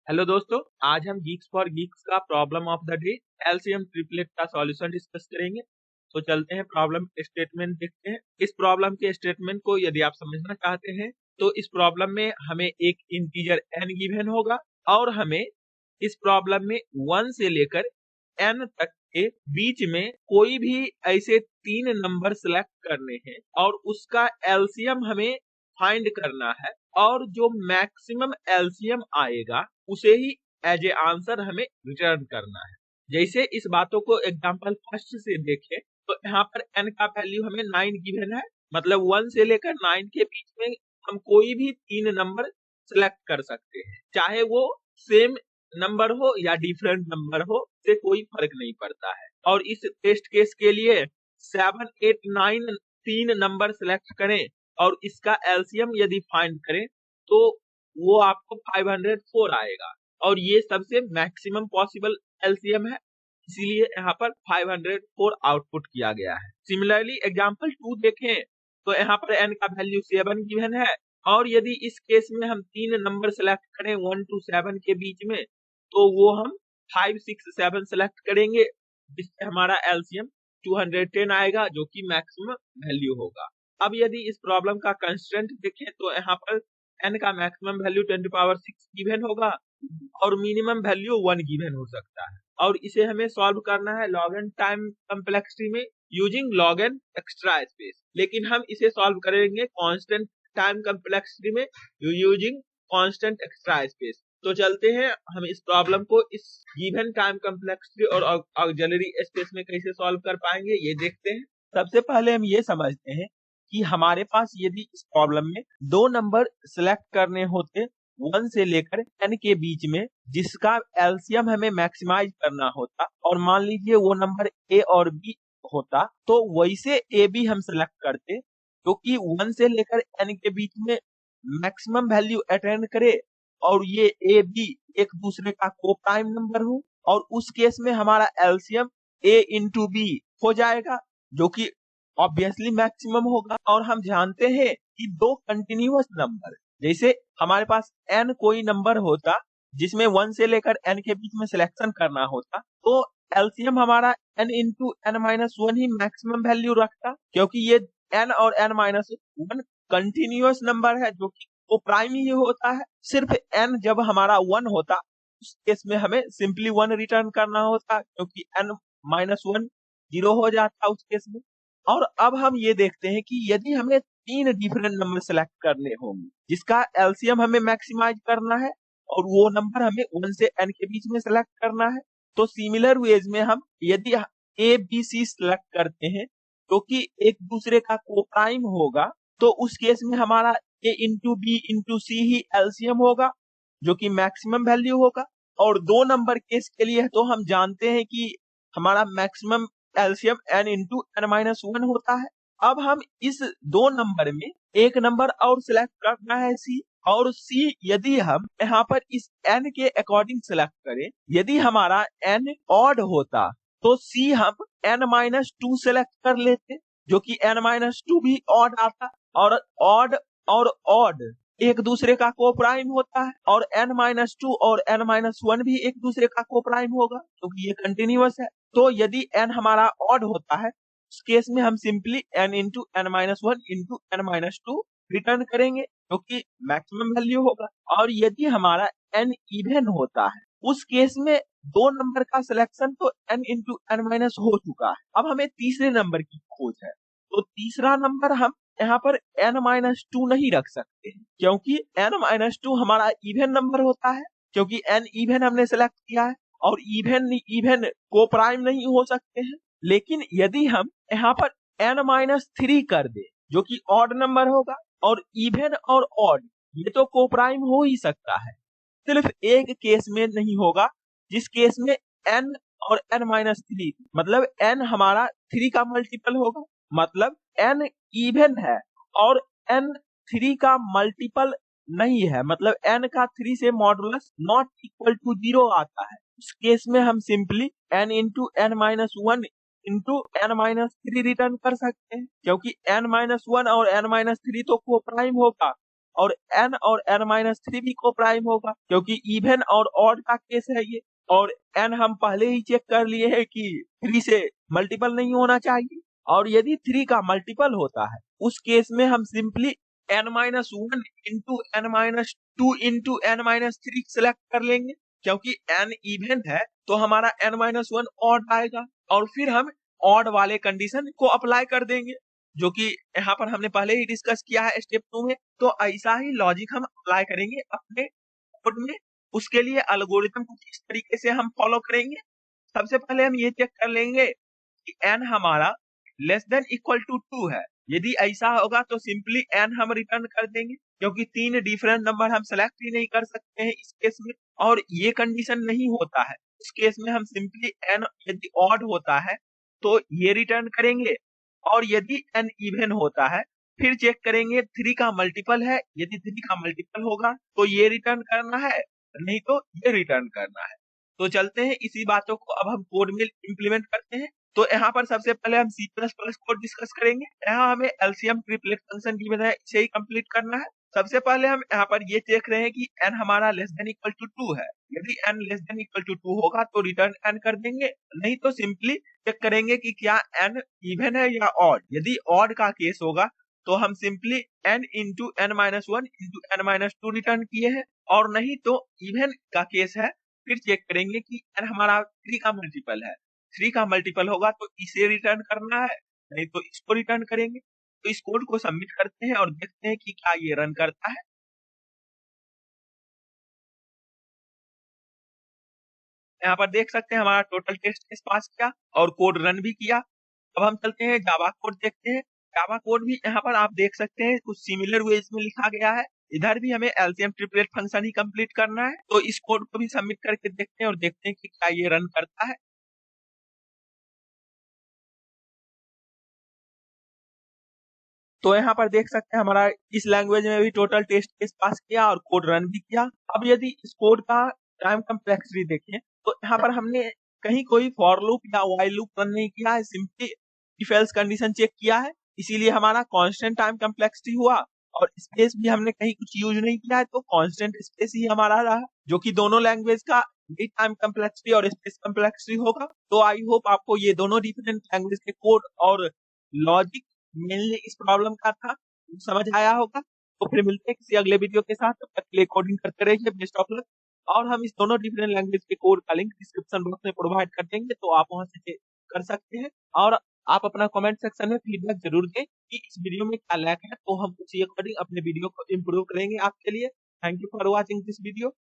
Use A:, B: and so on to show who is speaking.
A: Hello दोस्तों, आज हम गीक्स फॉर गीक्स का problem of the day LCM triplet का सॉल्यूशन डिस्कस करेंगे। तो चलते हैं प्रॉब्लम स्टेटमेंट देखते हैं। इस प्रॉब्लम के स्टेटमेंट को यदि आप समझना चाहते हैं तो इस प्रॉब्लम में हमें एक इंटीजर n गिवन होगा और हमें इस प्रॉब्लम में 1 से लेकर n तक के बीच में कोई भी ऐसे 3 नंबर सिलेक्ट करने हैं और उसका एलसीएम हमें फाइंड करना है और जो मैक्सिमम एलसीएम आएगा उसे ही एज ए आंसर हमें रिटर्न करना है। जैसे इस बातों को एग्जांपल फर्स्ट से देखें तो यहाँ पर n का वैल्यू हमें 9 गिवन है, मतलब 1 से लेकर 9 के बीच में हम कोई भी 3 नंबर सिलेक्ट कर सकते हैं, चाहे वो सेम नंबर हो या डिफरेंट नंबर हो, से कोई फर्क नहीं पड़ता है। और इस टेस्ट केस के लिए 7, 8, 9 3 नंबर सिलेक्ट करें और इसका एलसीएम यदि फाइंड करें तो वो आपको 504 आएगा और ये सबसे मैक्सिमम पॉसिबल एलसीएम है, इसीलिए यहाँ पर 504 आउटपुट किया गया है। सिमिलरली एग्जांपल 2 देखें तो यहाँ पर n का वैल्यू 7 गिवन है और यदि इस केस में हम 3 नंबर सेलेक्ट करें 1 to 7 के बीच में तो वो हम 5, 6, 7 सेलेक्ट करेंगे, जिससे हमारा एलसीएम 210 आएगा जो कि मैक्सिमम वैल्यू होगा। अब यदि इस प्रॉब्लम का कंस्ट्रेंट देखें तो यहाँ पर n का मैक्सिमम वैल्यू 10⁻6 गिवन होगा और मिनिमम वैल्यू 1 गिवन हो सकता है और इसे हमें सॉल्व करना है log n टाइम कम्प्लेक्सिटी में using log n extra space, लेकिन हम इसे सॉल्व करेंगे कांस्टेंट टाइम कम्प्लेक्सिटी में यूजिंग कांस्टेंट एक्स्ट्रा स्पेस। तो चलते हैं हम इस प्रॉब्लम को इस गिवन टाइम कम्प्लेक्सिटी और ऑक्सिलरी स्पेस में कैसे सॉल्व कर पाएंगे ये देखते हैं। सबसे पहले हम ये समझते हैं कि हमारे पास यदि इस प्रॉब्लम में 2 नंबर सिलेक्ट करने होते 1 से लेकर n के बीच में, जिसका एलसीएम हमें मैक्सिमाइज करना होता और मान लीजिए वो नंबर a और b होता, तो वैसे a b हम सिलेक्ट करते क्योंकि 1 से लेकर n के बीच में मैक्सिमम वैल्यू अटेंड करे और ये a b एक दूसरे का को प्राइम नंबर हो और उस केस में हमारा एलसीएम a इंटू b हो जाएगा जो कि ऑब्वियसली मैक्सिमम होगा। और हम जानते हैं कि 2 कंटिन्यूअस नंबर, जैसे हमारे पास n कोई नंबर होता जिसमें 1 से लेकर n के बीच में सिलेक्शन करना होता तो एलसीएम हमारा n इंटू n-1 ही मैक्सिमम वैल्यू रखता, क्योंकि ये n और n-1 कंटिन्यूअस नंबर है जो कि वो प्राइम ही होता है। सिर्फ n जब हमारा 1 होता उस केस में हमें सिंपली 1 रिटर्न करना होता क्योंकि n-1 0 हो जाता उस केस में। और अब हम ये देखते हैं कि यदि हमें 3 डिफरेंट नंबर सेलेक्ट करने होंगे जिसका एलसीएम हमें मैक्सिमाइज करना है और वो नंबर हमें 1 से n के बीच में सेलेक्ट करना है, तो सिमिलर वेज में हम यदि a b c सेलेक्ट करते हैं तो कि एक दूसरे का कोप्राइम होगा तो उस केस में हमारा a into b into c he LCM होगा जो कि मैक्सिमम वैल्यू होगा। और 2 नंबर केस के लिए तो हम जानते हैं कि हमारा maximum LCM n into n-1 होता है। अब हम इस 2 नंबर में एक नंबर और सिलेक्ट करना है c, और c यदि हम यहाँ पर इस n के अकॉर्डिंग सिलेक्ट करें, यदि हमारा n ऑड होता तो c हम n-2 सिलेक्ट कर लेते जो कि n-2 भी ऑड आता और ऑड और ऑड एक दूसरे का कोप्राइम होता है और n-2 और n-1 भी एक दूसरे का कोप्राइम होगा क्योंकि ये कंटिन्यूअस है। तो यदि n हमारा ऑड होता है उस केस में हम simply n into n-1 into n-2 return करेंगे क्योंकि मैक्सिमम वैल्यू होगा। और यदि हमारा n इवन होता है उस केस में 2 नंबर का सिलेक्शन तो n इंटू n- हो चुका है, अब हमें तीसरे नंबर की खोज है। तो तीसरा नंबर हम यहाँ पर n-2 नहीं रख सकते क्योंकि n-2 हमारा इवन नंबर होता है, क्योंकि n इवन हमने सेलेक्ट किया है और इवन को प्राइम नहीं हो सकते हैं। लेकिन यदि हम यहाँ पर n-3 कर दे जो कि ऑड नंबर होगा और इवन और ऑड ये तो को प्राइम हो ही सकता है, सिर्फ एक केस में नहीं होगा जिस केस में n और n-3 मतलब n हमारा 3 का मल्टीपल होगा, मतलब n इवन है और n 3 का मल्टीपल नहीं है, मतलब n का 3 से मॉडुलस नॉट इक्वल टू 0 आता है। उस केस में हम simply n into n-1 into n-3 return कर सकते हैं क्योंकि n-1 और n-3 तो को प्राइम होगा और n-3 भी को प्राइम होगा, क्योंकि इवन और ऑड का केस है ये। और n हम पहले ही चेक कर लिए हैं कि 3 से मल्टीपल नहीं होना चाहिए, और यदि 3 का मल्टीपल होता है उस केस में हम simply n-1 into n-2 into n-3 select कर लेंगे, क्योंकि n इवन है तो हमारा n-1 ऑड आएगा, और फिर हम ऑड वाले कंडीशन को अप्लाई कर देंगे, जो कि यहाँ पर हमने पहले ही डिस्कस किया है स्टेप 2 में। तो ऐसा ही लॉजिक हम अप्लाई करेंगे अपने कोड में। उसके लिए एल्गोरिथम कुछ इस तरीके से हम फॉलो करेंगे। सबसे पहले हम ये चेक कर लेंगे कि n हमारा लेस देन इक्वल टू 2 है। यदि ऐसा होगा तो सिंपली n हम रिटर्न कर देंगे, क्योंकि 3 डिफरेंट नंबर हम सेलेक्ट ही नहीं कर सकते हैं इस केस में, और ये कंडीशन नहीं होता है उस केस में हम सिंपली n यदि ऑड होता है तो ये रिटर्न करेंगे, और यदि n इवन होता है फिर चेक करेंगे 3 का मल्टीपल है, यदि 3 का मल्टीपल होगा तो ये रिटर्न करना है, नहीं तो ये रिटर्न करना है। तो चलते हैं इसी बातों को अब हम कोड में इंप्लीमेंट करते हैं। तो यहाँ पर सबसे पहले हम C++ कोड डिस्कस करेंगे। यहाँ हमें एलसीएम ट्रिपलेट फंक्शन की बजाय इसे ही कंप्लीट करना है। सबसे पहले हम यहाँ पर ये देख रहे हैं कि n हमारा लेस देन इक्वल टू 2 है। यदि n less than equal to 2 होगा तो रिटर्न n कर देंगे, नहीं तो सिंपली चेक करेंगे कि क्या n इवन है या ऑड। यदि ऑड का केस होगा तो हम simply n into n-1 into n-2 return किए हैं, और नहीं तो इवन का केस है फिर चेक करेंगे कि n हमारा 3 का मल्टीपल है। 3 का मल्टीपल होगा तो इसे रिटर्न करना है, नहीं तो इसको रिटर्न करेंगे। तो इस कोड को सबमिट करते हैं और देखते हैं कि क्या ये रन करता है। यहाँ पर देख सकते हैं हमारा टोटल टेस्ट केस पास किया और कोड रन भी किया। अब हम चलते हैं जावा कोड देखते हैं। जावा कोड भी यहाँ पर आप देख सकते हैं कुछ सिमिलर वेज में लिखा गया है। इधर भी हमें एलसीएम ट्रिपलेट फंक्शन ही कंप्लीट करना है। तो इस कोड को भी सबमिट करके देखते हैं और देखते हैं कि क्या ये रन करता है। तो यहाँ पर देख सकते हैं हमारा इस लैंग्वेज में भी टोटल टेस्ट केस पास किया और कोड रन भी किया। अब यदि इस कोड का टाइम कम्प्लेक्सिटी देखें तो यहाँ पर हमने कहीं कोई फॉर लूप या व्हाइल लूप रन नहीं किया है, simply if else condition check किया है, इसीलिए हमारा कांस्टेंट टाइम कम्प्लेक्सिटी हुआ। और स्पेस भी हमने कहीं कुछ यूज नहीं किया है, तो कांस्टेंट स्पेस ही हमारा रहा, जो कि दोनों लैंग्वेज का टाइम कम्प्लेक्सिटी और स्पेस कम्प्लेक्सिटी होगा। तो आई होप आपको ये दोनों डिफरेंट लैंग्वेज के कोड और लॉजिक मेनली इस प्रॉब्लम का था समझ आया होगा। तो फिर मिलते हैं किसी अगले वीडियो के साथ, तब तक के लिए कोडिंग करते रहिए। Best of luck. और हम इस दोनों डिफरेंट लैंग्वेज के कोड का लिंक डिस्क्रिप्शन बॉक्स में प्रोवाइड कर देंगे, तो आप वहां से चेक कर सकते हैं। और आप अपना कमेंट सेक्शन में फीडबैक जरूर दें कि इस वीडियो में क्या लैक है, तो हम उसी अकॉर्डिंग अपने वीडियो को इम्प्रूव करेंगे आपके लिए। Thank you for watching this video.